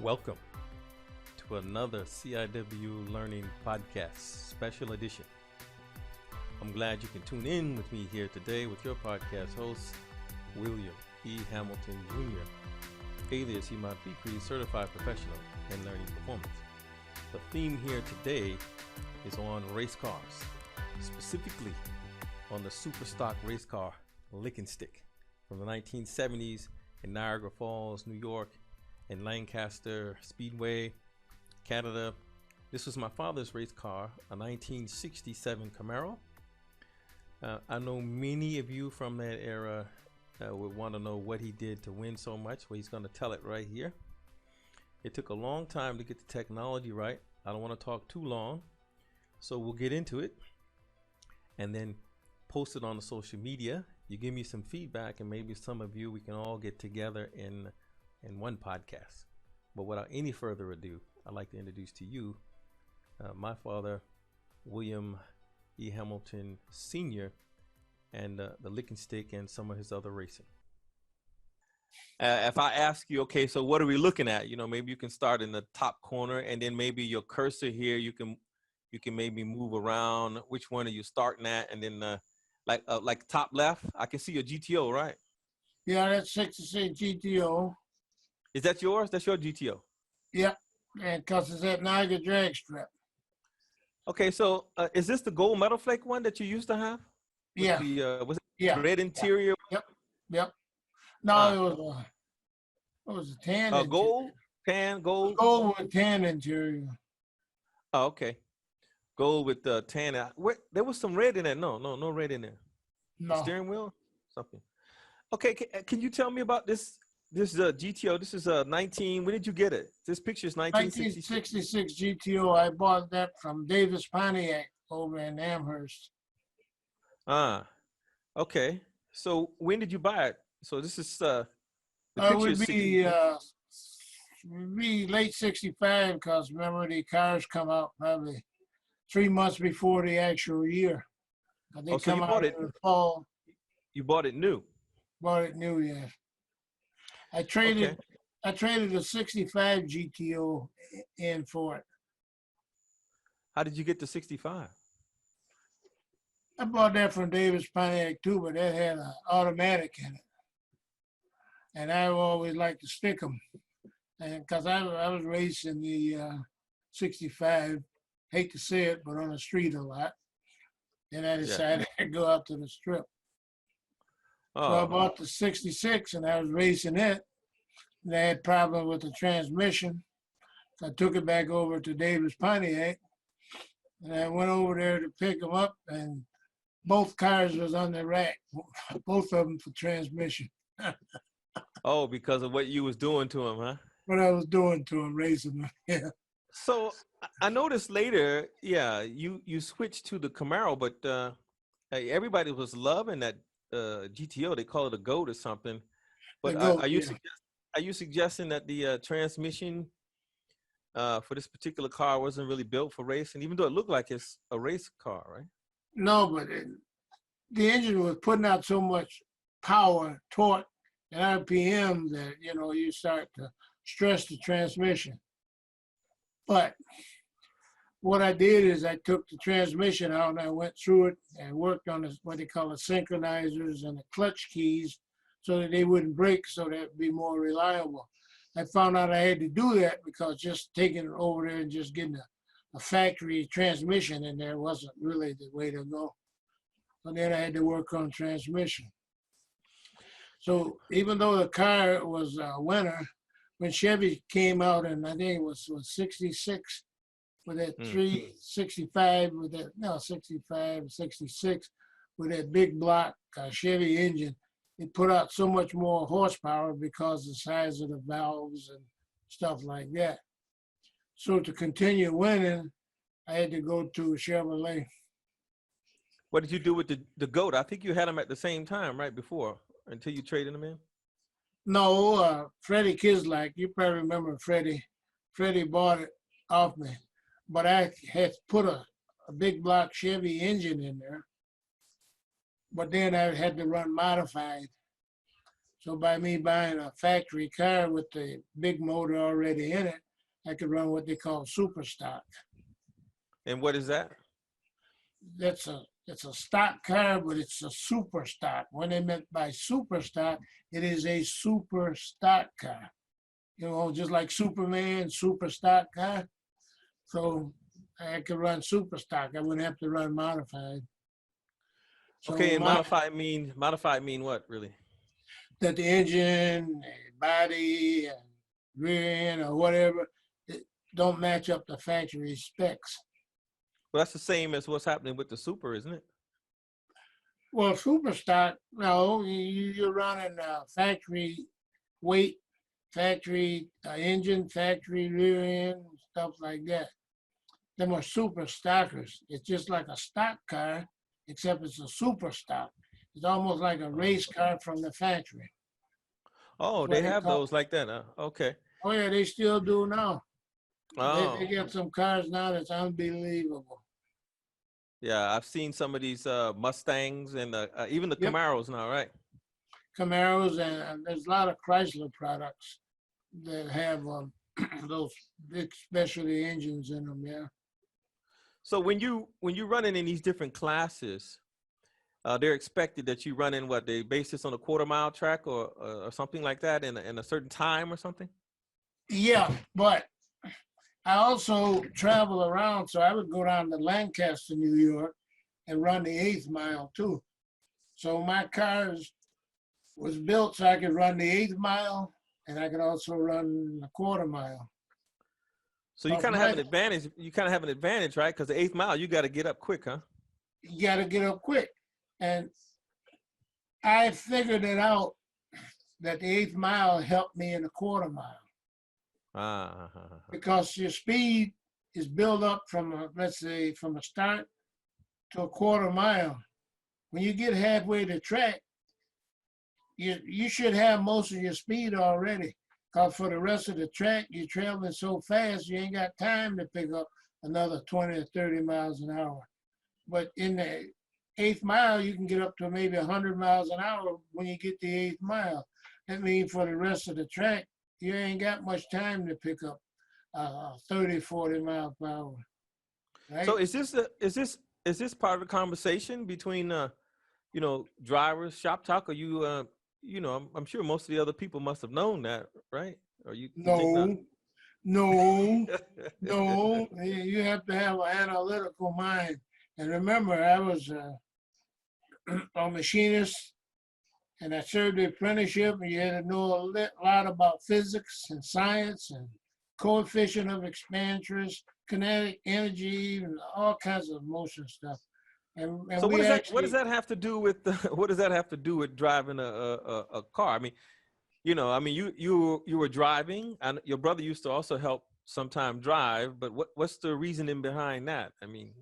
Welcome to another CIW Learning Podcast Special Edition. I'm glad you can tune in with me here today with your podcast host, William E. Hamilton Jr., alias Human Creed Certified Professional in Learning Performance. The theme here today is on race cars, specifically on the super stock race car Lickin Stick from the 1970s in Niagara Falls, New York, and Lancaster Speedway, Canada. This was my father's race car, a 1967 Camero. I know many of you from that era would want to know what he did to win so much. Well, he's going to tell it right here. It took a long time to get the technology right. I don't want to talk too long, so we'll get into it and then post it on the social media. You give me some feedback, and maybe some of you, we can all get together in one podcast. But without any further ado, I'd like to introduce to you my father, William E. Hamilton Sr., and the Lickin Stick and some of his other racing. If I ask you, okay, so what are we looking at? You know, maybe you can start in the top corner, and then maybe your cursor here, you can maybe move around. Which one are you starting at? And then like top left, I can see your GTO, right? Yeah, that's 66 GTO. Is that yours? That's your GTO? Yep, and because it's at Niagara drag strip. Okay, so is this the gold metal flake one that you used to have? With Yeah. The, was it Yeah. red interior? Yep. No, it was a tan interior. Gold? Tan, gold? Gold with tan interior. Oh, okay. Gold with the tan. There was some red in there. No red in there. No. The steering wheel? Something. Okay, can you tell me about this GTO? This is 19. When did you get it? This picture is 1966 GTO. I bought that from Davis Pontiac over in Amherst. Okay. So when did you buy it? So this is the It picture would be late 65, because remember the cars come out probably 3 months before the actual year. They so come you out bought it in the fall. You bought it new? Bought it new, yeah. I traded a 65 GTO in for it. How did you get to 65? I bought that from Davis Pontiac too, but that had an automatic in it. And I always liked to stick them. And because I was racing the 65, hate to say it, but on the street a lot. Then I decided to go out to the strip. So I bought the 66 and I was racing it. And I had problems with the transmission. So I took it back over to Davis Pontiac. And I went over there to pick them up, and both cars was on the rack, both of them for transmission. Oh, because of what you was doing to them, huh? What I was doing to them, racing them, yeah. So I noticed later, you switched to the Camaro, but everybody was loving that GTO. They call it a GOAT or something. But are you suggesting that the transmission for this particular car wasn't really built for racing, even though it looked like it's a race car, right? No, but the engine was putting out so much power, torque, and RPM that, you start to stress the transmission. But what I did is I took the transmission out and I went through it and worked on what they call the synchronizers and the clutch keys so that they wouldn't break, so that it'd be more reliable. I found out I had to do that because just taking it over there and just getting a factory transmission in there wasn't really the way to go. So then I had to work on transmission. So even though the car was a winner, when Chevy came out, and I think it was 66, with that 365, 66, with that big block Chevy engine, it put out so much more horsepower because of the size of the valves and stuff like that. So to continue winning, I had to go to Chevrolet. What did you do with the GOAT? I think you had them at the same time, right before, until you traded them in? No, Freddie Kislak, you probably remember Freddie. Freddie bought it off me. But I had put a big block Chevy engine in there. But then I had to run modified. So by me buying a factory car with the big motor already in it, I could run what they call super stock. And what is that? It's a stock car, but it's a super stock. When they meant by super stock, it is a super stock car. You know, just like Superman, super stock car. So I could run super stock. I wouldn't have to run modified. Okay, So and modified mean what really? that the engine, body, and rear end or whatever, it don't match up the factory specs. Well, that's the same as what's happening with the Super, isn't it? Well, super stock, no, you're running factory weight, factory engine, factory rear end, stuff like that. Them are super stockers. It's just like a stock car, except it's a super stock. It's almost like a race car from the factory. Oh, That's they what they have call. those like that, huh? Okay. Oh yeah, they still do now. They Oh, get some cars now that's unbelievable. yeah. I've seen some of these Mustangs and even the Yep, Camaros now, right? Camaros and there's a lot of Chrysler products that have those big specialty engines in them. Yeah. So when you running in these different classes, they're expected that you run in what they base this on a quarter mile track or something like that in a certain time or something. Yeah, but I also travel around, so I would go down to Lancaster, New York, and run the 8th mile too. So my cars was built so I could run the 8th mile, and I could also run the quarter mile. So you Cause kind of have an advantage. You kind of have an advantage, right? Because the 8th mile, you got to get up quick, huh? you got to get up quick, and I figured it out that the 8th mile helped me in the quarter mile Ah, because your speed is built up from let's say from a start to a quarter mile. When you get halfway to track, you should have most of your speed already. Because for the rest of the track, you're traveling so fast, you ain't got time to pick up another 20 or 30 miles an hour. But in the 8th mile, you can get up to maybe 100 miles an hour when you get the 8th mile. That means for the rest of the track, you ain't got much time to pick up 30, 40 miles per hour, so right? is this part of the conversation between drivers, shop talk, or I'm sure most of the other people must have known that, right? Or you think not? No, no, no. You have to have an analytical mind. And remember, I was a machinist and I served the apprenticeship, and you had to know a lot about physics and science and coefficient of expansion, kinetic energy, and all kinds of motion stuff. And So we what does actually, that have to do with what does that have to do with driving a car? I mean, you were driving, and your brother used to also help sometime drive, but what's the reasoning behind that? I mean,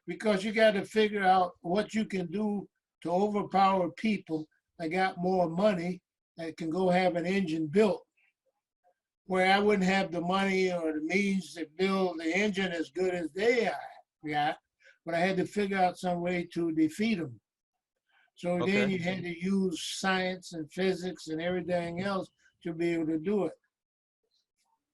because you got to figure out what you can do to overpower people that got more money that can go have an engine built, where I wouldn't have the money or the means to build the engine as good as they got, but I had to figure out some way to defeat them. So then okay. you had to use science and physics and everything else to be able to do it.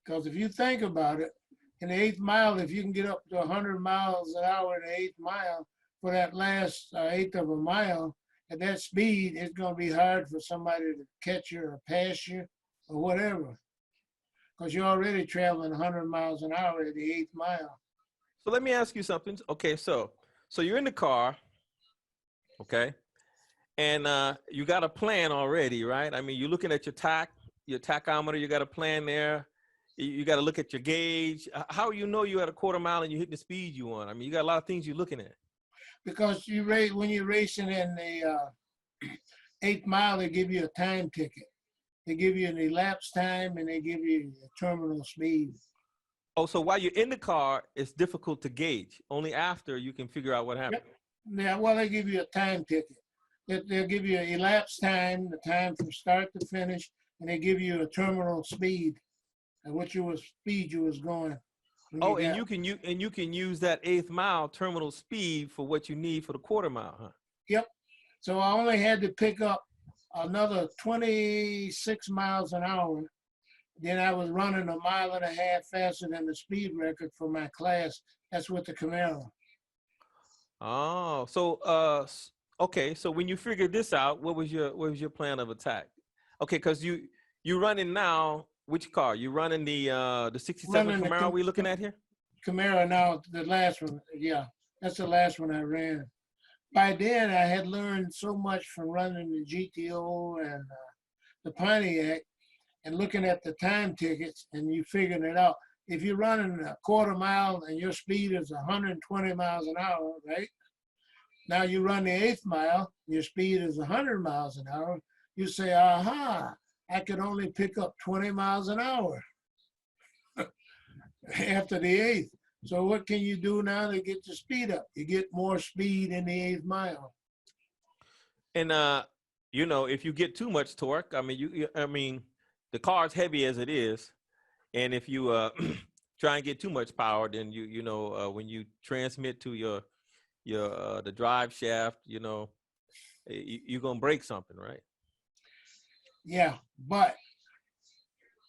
Because if you think about it, in the 8th mile, if you can get up to 100 miles an hour in the 8th mile, for that last eighth of a mile, at that speed, it's going to be hard for somebody to catch you or pass you or whatever. Because you're already traveling 100 miles an hour at the 8th mile. So let me ask you something. Okay, so you're in the car, okay, and you got a plan already, right? I mean, you're looking at your tachometer. You got a plan there. You got to look at your gauge. How you know you're at a quarter mile and you're hitting the speed you want? I mean, you got a lot of things you're looking at. Because when you're racing in the 8th mile, they give you a time ticket. They give you an elapsed time and they give you a terminal speed. Oh, so while you're in the car, it's difficult to gauge. Only after you can figure out what happened. Yep. Yeah, well, they give you a time ticket. They'll give you an elapsed time, the time from start to finish, and they give you a terminal speed and what speed you was going when you Oh, and got. you can use that 8th mile terminal speed for what you need for the quarter mile, huh? Yep. So I only had to pick up another 26 miles an hour. Then I was running a mile and a half faster than the speed record for my class. That's with the Camaro. Oh, so okay. So when you figured this out, what was your plan of attack? Okay, because you running now. Which car? You running the '67 Running the Camaro we looking at here? Camaro now, the last one, yeah, that's the last one I ran. By then, I had learned so much from running the GTO and the Pontiac and looking at the time tickets, and you figuring it out. If you're running a quarter mile and your speed is 120 miles an hour, right? Now you run the eighth mile, your speed is 100 miles an hour. You say, aha, I could only pick up 20 miles an hour after the eighth. So what can you do now to get the speed up? You get more speed in the eighth mile. And if you get too much torque, I mean, I mean, the car's heavy as it is, and if you try and get too much power, then when you transmit to your the drive shaft, you're gonna break something, right? Yeah, but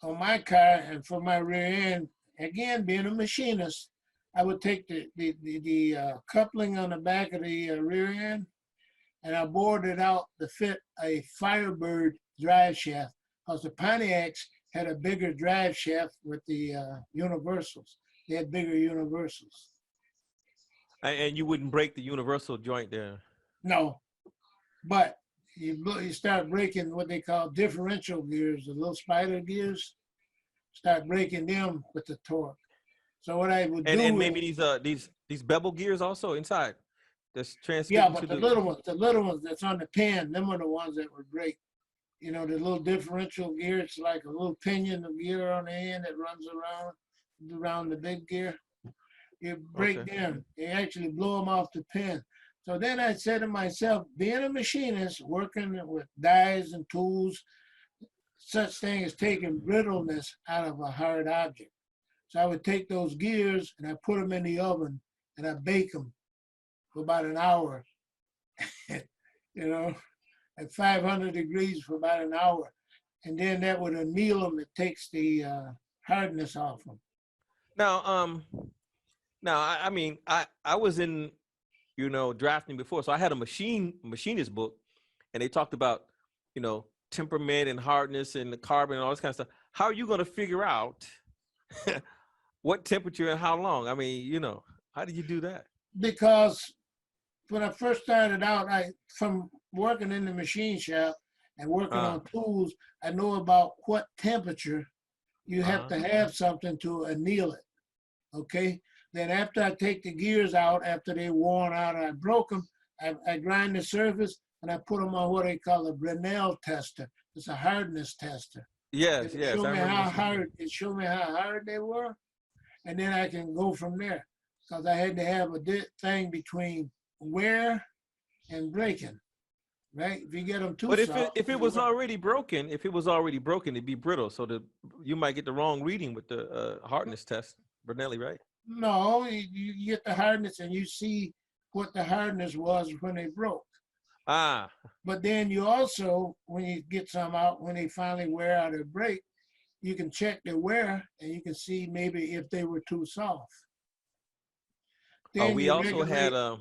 on my car and for my rear end, again, being a machinist, I would take the coupling on the back of the rear end and I bored it out to fit a Firebird drive shaft because the Pontiacs had a bigger drive shaft with the universals. They had bigger universals. And you wouldn't break the universal joint there. No, but you start breaking what they call differential gears, the little spider gears. Start breaking them with the torque. So what I would do and maybe these bevel gears also inside that's yeah, transmitting but to the the. little ones that's on the pin, them are the ones that would break. You know, the little differential gear, it's like a little pinion of gear on the end that runs around the big gear. You break Okay. them, you actually blow them off the pin. So then I said to myself, being a machinist, working with dies and tools, such thing as taking brittleness out of a hard object. So I would take those gears and I put them in the oven and I bake them for about an hour, you know, at 500 degrees for about an hour. And then that would anneal them. It takes the hardness off them. Now, now I mean, I was in drafting before, so I had a machinist book, and they talked about temperament and hardness and the carbon and all this kind of stuff. How are you going to figure out what temperature and how long? I mean, how did you do that? Because when I first started out, from working in the machine shop and working Uh, on tools, I know about what temperature you have uh-huh. to have something to anneal it. Okay. Then after I take the gears out, after they're worn out, I broke them. I grind the surface and I put them on what they call a Brinell tester. It's a hardness tester. Yes, It yes, show I me remember how this. hard. It showed me how hard they were, and then I can go from there. Because I had to have a thing between wear and breaking. Right? If you get them too But if it soft, if it they was wear. already broken, it'd be brittle. So you might get the wrong reading with the hardness test, Bernelli, right? No, you get the hardness and you see what the hardness was when they broke. Ah, But then you also, when you get some out, when they finally wear out or break, you can check the wear and you can see maybe if they were too soft. Then we you also had regulate.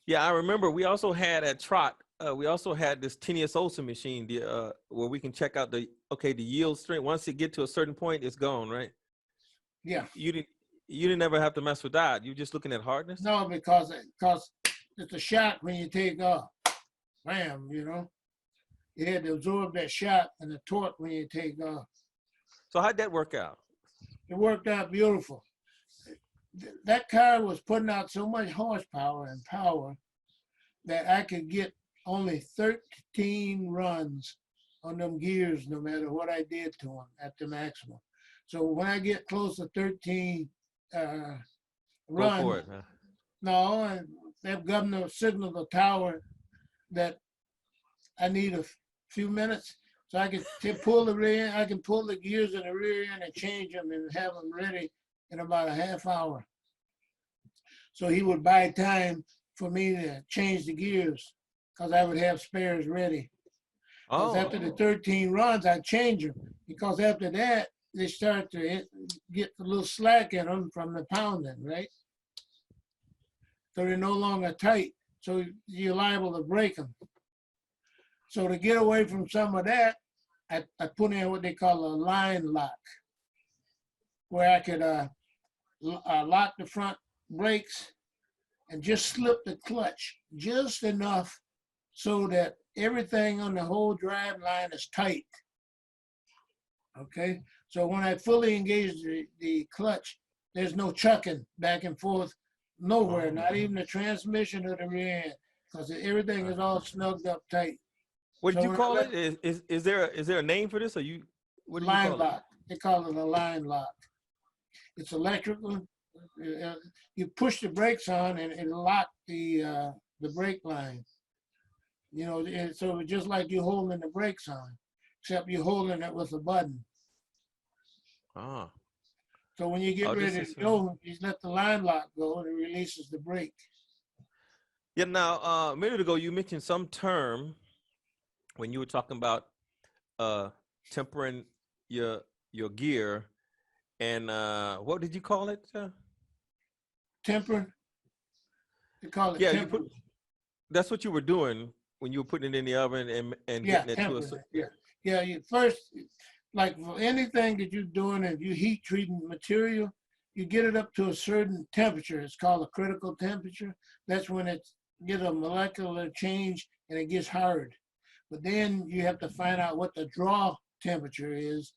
yeah, I remember we also had at Trot. We also had this Tenius Olson machine, where we can check out the yield strength. Once it get to a certain point, it's gone, right? Yeah, You didn't you didn't ever have to mess with that. You just looking at hardness. no, because it's a shot when you take off. Bam, you had to absorb that shot and the torque when you take off. So how'd that work out? It worked out beautiful. That car was putting out so much horsepower and power that I could get only 13 runs on them gears, no matter what I did to them at the maximum. So when I get close to 13 Go runs, for it, man. no, that governor signaled the tower that I need a few minutes. So I can pull the rear end, I can pull the gears in the rear end and change them and have them ready in about a half hour. So he would buy time for me to change the gears because I would have spares ready. Because Oh, after the 13 runs, I change them. Because after that, they start to get a little slack in them from the pounding, right? So they're no longer tight. So you're liable to break them. So to get away from some of that, I put in what they call a line lock, where I could lock the front brakes and just slip the clutch just enough so that everything on the whole drive line is tight. Okay, so when I fully engage the clutch, there's no chucking back and forth nowhere, not even the transmission or the rear end, because everything is all snugged up tight. what did So you when I call let it? Is there a name for this? Or what do you line call it? lock, they call it a line lock. It's electrical. You push the brakes on and it lock the brake line. You know, so it's just like you're holding the brakes on, except you're holding it with a button. Ah, So when you get oh, this ready is to go, you let the line lock go and it releases the brake. yeah. Now, a minute ago, you mentioned some term when you were talking about uh tempering your your gear, and what did you call it? Temper, they call it Yeah, you temper. put that's what you were doing when you were putting it in the oven and Yeah, getting it to a tempering. Yeah, yeah. You first, like for anything that you're doing, if you heat treating material, you get it up to a certain temperature. It's called a critical temperature. That's when it gets a molecular change and it gets hard. But then you have to find out what the draw temperature is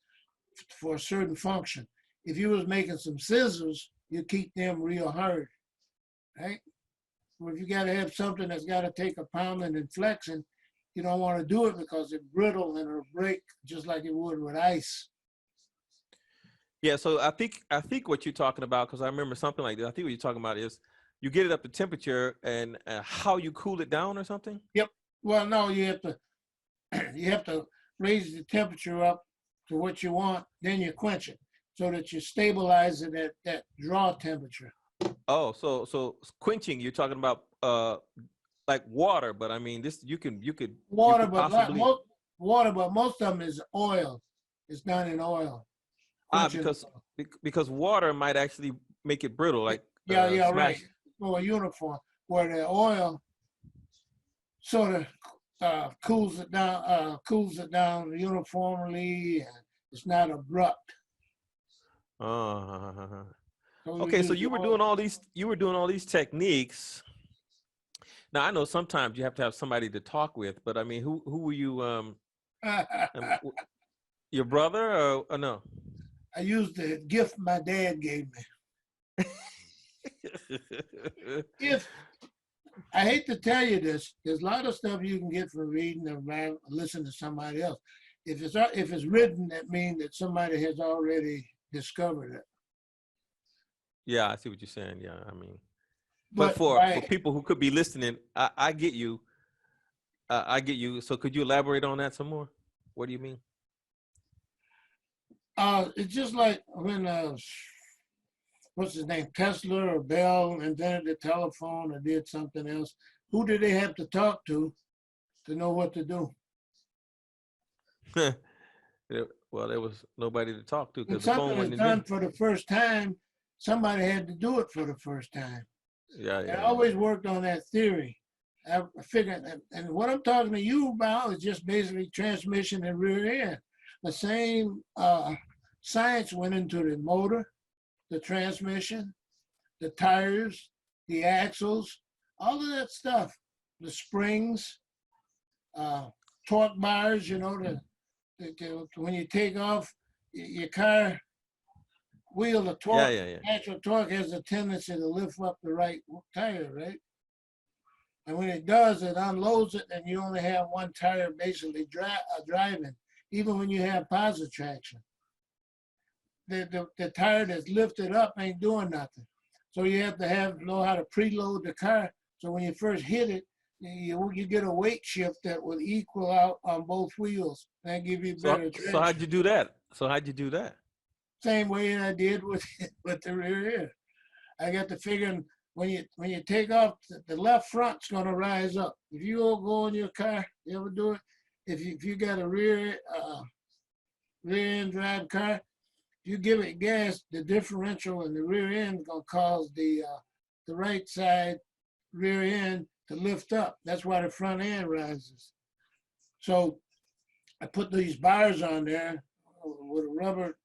for a certain function. If you was making some scissors, you keep them real hard, right? Well, if you got to have something that's got to take a pounding and flexing, you don't want to do it because it's brittle and it'll break just like it would with ice. Yeah, so I think what you're talking about, because I remember something like this. I think what you're talking about is you get it up to temperature and how you cool it down or something. Yep. Well, no, you have to raise the temperature up to what you want, then you quench it so that you stabilize it at that draw temperature. Oh, so quenching, you're talking about like water, but I mean this you Water, could but like possibly most of them is oil. It's done in oil. Quenching. because water might actually make it brittle, like Yeah, yeah, right. smash. For a uniform, where the oil sort of cools it down uniformly, and it's not abrupt. Uh, So we okay, so use the oil. you were doing all these techniques. Now I know sometimes you have to have somebody to talk with, but I mean, who were you? Um, w- your brother or no? I used the gift my dad gave me. If I hate to tell you this, there's a lot of stuff you can get from reading or listening to somebody else. If it's written, that means that somebody has already discovered it. Yeah, I see what you're saying. Yeah, I mean, but But for by people who could be listening, I get you. I get you. So could you elaborate on that some more? What do you mean? it's just like when what's his name, Tesla or Bell invented the telephone or did something else. Who did they have to talk to know what to do? Well, there was nobody to talk to When because the phone something is wasn't done invented. for the first time, somebody had to do it for the first time. Yeah, And yeah, I yeah, always yeah. worked on that theory. I figured, and what I'm talking to you about is just basically transmission and rear end. The same science went into the motor, the transmission, the tires, the axles, all of that stuff, the springs, uh, torque bars, you know, when you take off your car wheel, the Yeah, torque, yeah, yeah. natural torque has a tendency to lift up the right tire, right? And when it does, it unloads it, and you only have one tire basically driving, even when you have positive traction. The tire that's lifted up ain't doing nothing. So you have to know how to preload the car. So when you first hit it, you get a weight shift that will equal out on both wheels and give you better So how'd traction. you do that? So how'd you do that? Same way I did with with the rear end. I got to figure when you take off, the left front's gonna rise up. If you go in your car, you ever do it? if you got a rear end drive car, if you give it gas, the differential in the rear end is gonna cause the right side rear end to lift up. That's why the front end rises. So I put these bars on there with a rubber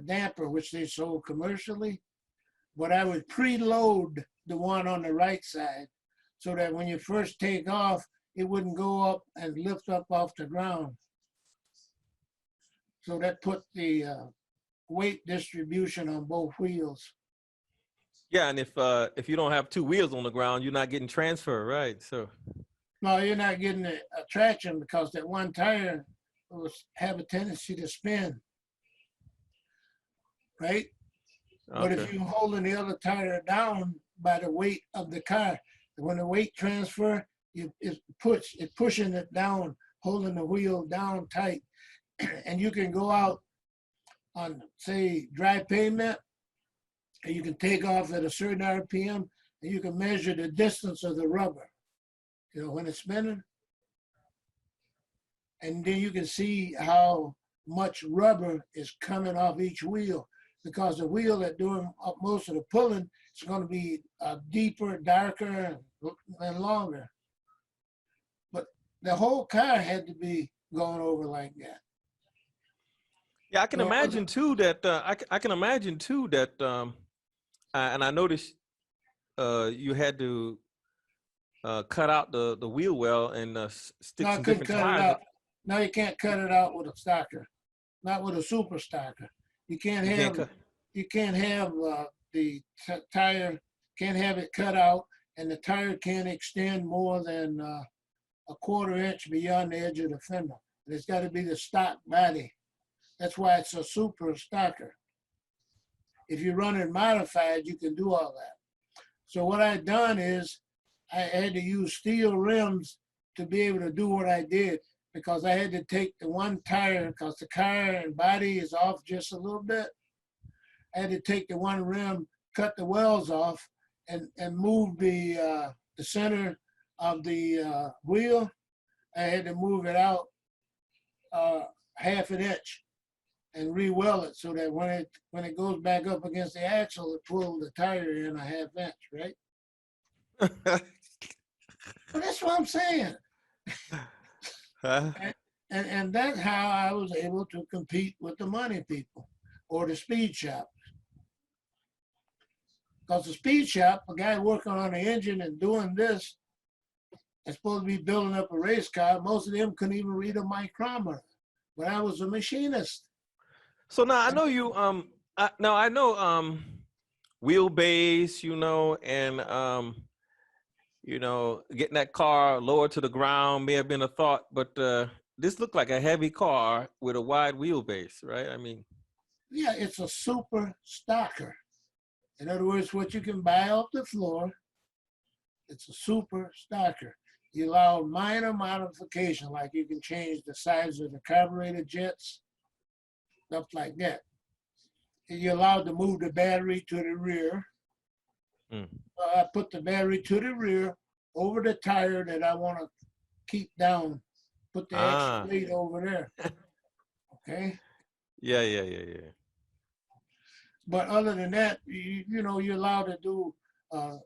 damper, which they sold commercially, but I would preload the one on the right side so that when you first take off, it wouldn't go up and lift up off the ground. So that put the weight distribution on both wheels. Yeah, and if you don't have two wheels on the ground, you're not getting transfer, right? So No, you're not getting a traction because that one tire have a tendency to spin, right? But if okay. you're holding the other tire down by the weight of the car, when the weight transfer, it's pushing it down, holding the wheel down tight. And you can go out on, say, dry pavement, and you can take off at a certain RPM, and you can measure the distance of the rubber, you know, when it's spinning. And then you can see how much rubber is coming off each wheel, because the wheel that doing most of the pulling is going to be deeper, darker, and longer. But the whole car had to be going over like that. Yeah, I can So imagine too that I can imagine too that and I noticed you had to cut out the wheel well and stick no, I some couldn't different cut it tires. out. No, you can't cut it out with a stocker, not with a super stocker. You can't You can't have cut. the tire, can't have it cut out, and the tire can't extend more than a quarter inch beyond the edge of the fender. And it's got to be the stock body. That's why it's a super stocker. If you run it modified, you can do all that. So what I done is I had to use steel rims to be able to do what I did, because I had to take the one tire, because the car and body is off just a little bit. I had to take the one rim, cut the wells off, and move the center of the wheel. I had to move it out half an inch and re-weld it so that when it goes back up against the axle, it pulls the tire in a half inch, right? But that's what I'm saying. Huh? And that's how I was able to compete with the money people or the speed shop. Because the speed shop, a guy working on the engine and doing this, is supposed to be building up a race car. Most of them couldn't even read a micrometer. But I was a machinist. So now I know you now I know wheelbase, and getting that car lower to the ground may have been a thought, but this looked like a heavy car with a wide wheelbase, right? I mean, Yeah, it's a super stocker. In other words, what you can buy off the floor, it's a super stocker. You allow minor modification, like you can change the size of the carburetor jets, stuff like that. And you're allowed to move the battery to the rear. I put the battery to the rear over the tire that I want to keep down. Put the extra weight over there. Okay. Yeah. But other than that, you're allowed to do a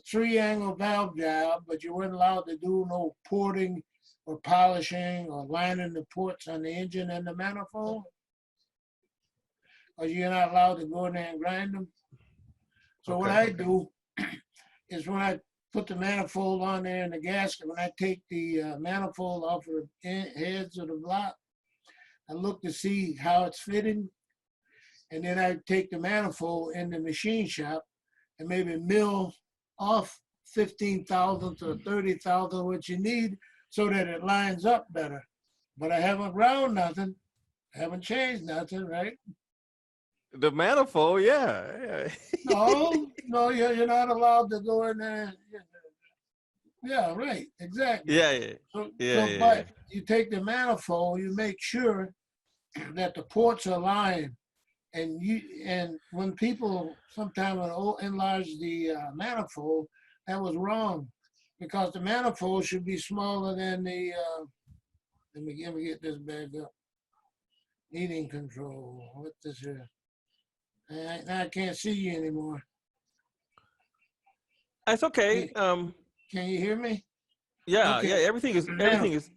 three-angle valve job, but you weren't allowed to do no porting or polishing or lining the ports on the engine and the manifold. Or you're not allowed to go in there and grind them. So what I do is when I put the manifold on there in the gasket, when I take the manifold off of the heads of the block, I look to see how it's fitting. And then I take the manifold in the machine shop and maybe mill off 15 thousandths or 30 thousandths what you need so that it lines up better. But I haven't ground nothing. I haven't changed nothing, right? The manifold, yeah. No, you're not allowed to go in there. Yeah, right, exactly. Yeah. But you take the manifold, you make sure that the ports are lined. And when people sometimes enlarge the manifold, that was wrong, because the manifold should be smaller than the Let me get this back up. Heating control. What this here? Now I can't see you anymore. That's okay. Can you hear me? Yeah, Okay. yeah. Everything is.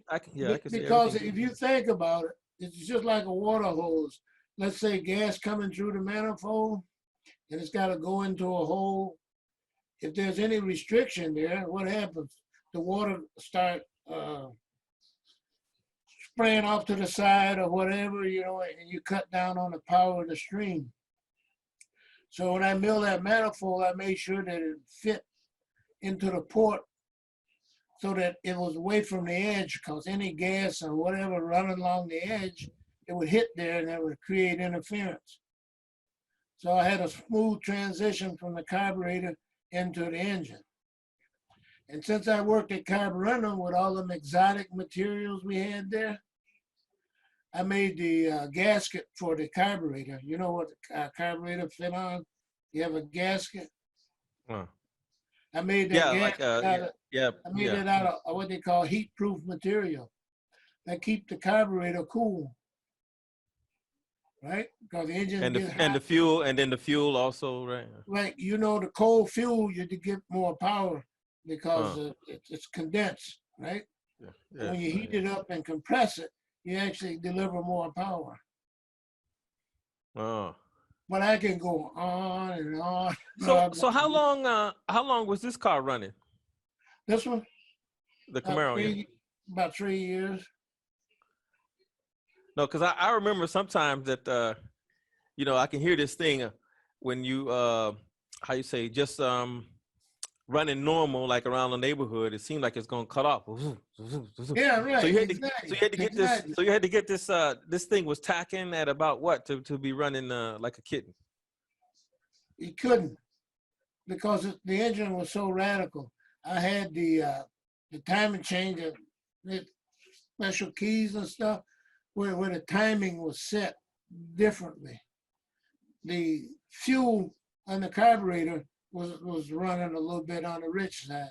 I can. Yeah, I can see Because everything. if you think about it, it's just like a water hose. Let's say gas coming through the manifold, and it's got to go into a hole. If there's any restriction there, what happens? The water start spraying off to the side or whatever, and you cut down on the power of the stream. So when I milled that manifold, I made sure that it fit into the port so that it was away from the edge, because any gas or whatever running along the edge, it would hit there and it would create interference. So I had a smooth transition from the carburetor into the engine. And since I worked at carburetor with all them exotic materials we had there, I made the gasket for the carburetor. You know what the carburetor fit on? You have a gasket. I made that Yeah, gasket I made it out of what they call heat-proof material that keep the carburetor cool, right? Because the engine gets hot. And the fuel, and then the fuel also, right? Right, the cold fuel you to get more power because it's condensed, right? Yeah, when you heat it up and compress it, you actually deliver more power. Oh. But I can go on and on. So how long was this car running? This one? The Camaro. About 3 years. No, because I remember sometimes that I can hear this thing when you how you say, just running normal, like around the neighborhood, it seemed like it's gonna cut off. Yeah, right. So you had exactly. to get this. So you had to get this. This thing was tacking at about what to be running like a kitten. You couldn't, because the engine was so radical. I had the timing change, the special keys and stuff, where the timing was set differently. The fuel on the carburetor was running a little bit on the rich side.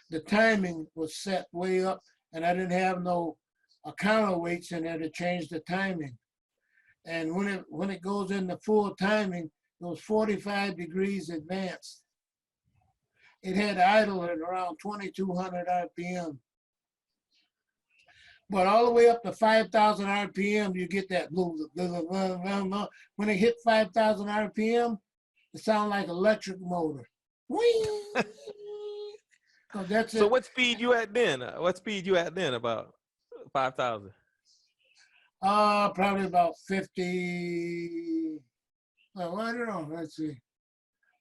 The timing was set way up, and I didn't have no counterweights in there to change the timing. And when it goes into full timing, it was 45 degrees advanced. It had idle at around 2,200 RPM. But all the way up to 5,000 RPM, you get that blah, blah, blah, blah, blah. When it hit 5,000 RPM, it sounds like electric motor. So what speed you at then? About 5,000? Probably about 50. Well, I don't know. Let's see.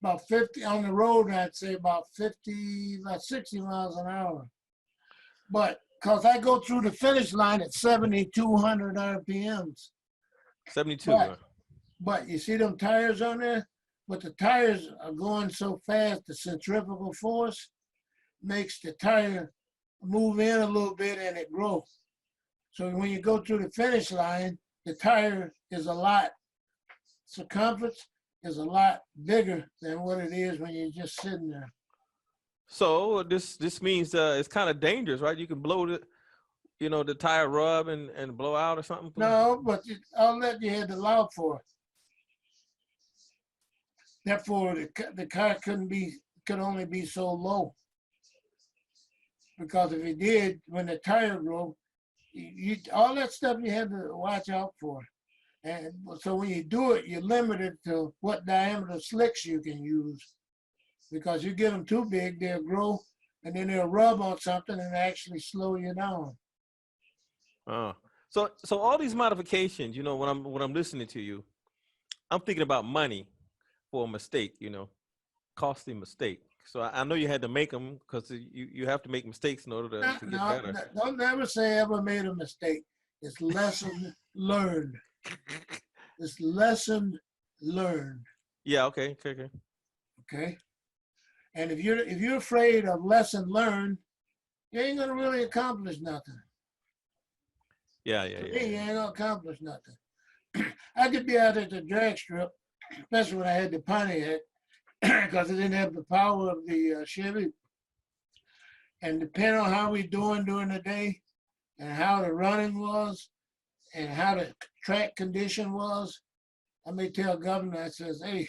About 50 on the road. I'd say about 60 miles an hour. But because I go through the finish line at 7,200 RPMs. 72. But you see them tires on there? But the tires are going so fast, the centrifugal force makes the tire move in a little bit and it grows. So when you go through the finish line, the tire is circumference is a lot bigger than what it is when you're just sitting there. So this means it's kind of dangerous, right? You can blow the tire rub and blow out or something. No, but all that you had to allow for. Therefore, the car could only be so low. Because if it did, when the tire broke, all that stuff you had to watch out for. And so when you do it, you're limited to what diameter slicks you can use. Because you get them too big, they'll grow, and then they'll rub on something and actually slow you down. So all these modifications, when I'm listening to you, I'm thinking about money for a mistake, costly mistake. So I know you had to make them because you have to make mistakes in order to get better. Don't never say ever made a mistake. It's lesson learned. It's lesson learned. Yeah. Okay. Okay. And if you're afraid of lesson learned, you ain't gonna really accomplish nothing. Yeah. You ain't gonna accomplish nothing. I could be out at the drag strip, especially when I had the Pontiac, because it didn't have the power of the Chevy. And depending on how we doing during the day, and how the running was and how the track condition was, I may tell governor, I says, hey,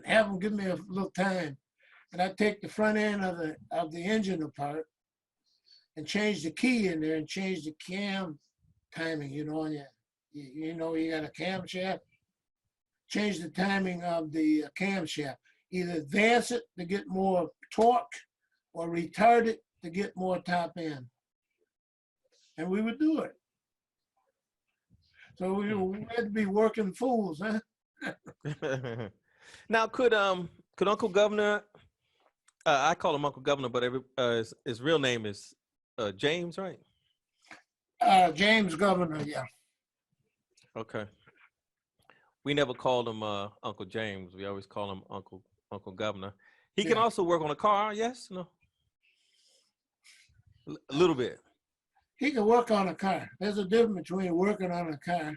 have him give me a little time. And I take the front end of the engine apart and change the key in there and change the cam timing, you know, and you know, you got a camshaft, change the timing of the camshaft. Either advance it to get more torque or retard it to get more top end. And we would do it. So we had to be working fools, huh? Now, could Uncle Governor, I call him Uncle Governor, but his real name is James, right? James Governor, yeah. Okay. We never called him Uncle James. We always call him Uncle Governor. He can also work on a car, yes? No? A little bit. He can work on a car. There's a difference between working on a car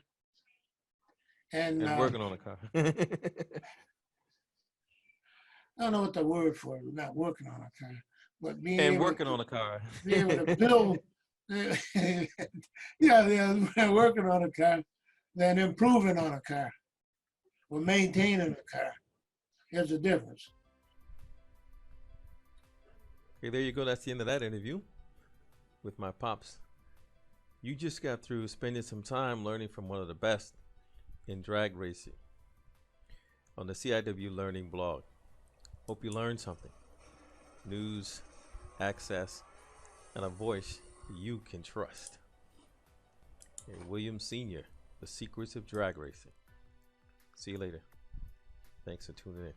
and working on a car. I don't know what the word for it, not working on a car, but being and able working to, on a car. be able to build, yeah, working on a car, than improving on a car or maintaining a car. There's a difference. Okay, there you go. That's the end of that interview with my pops. You just got through spending some time learning from one of the best in drag racing on the CIW Learning blog. Hope you learned something. News, access, and a voice you can trust. Okay, William Sr., The Secrets of Drag Racing. See you later. Thanks for tuning in.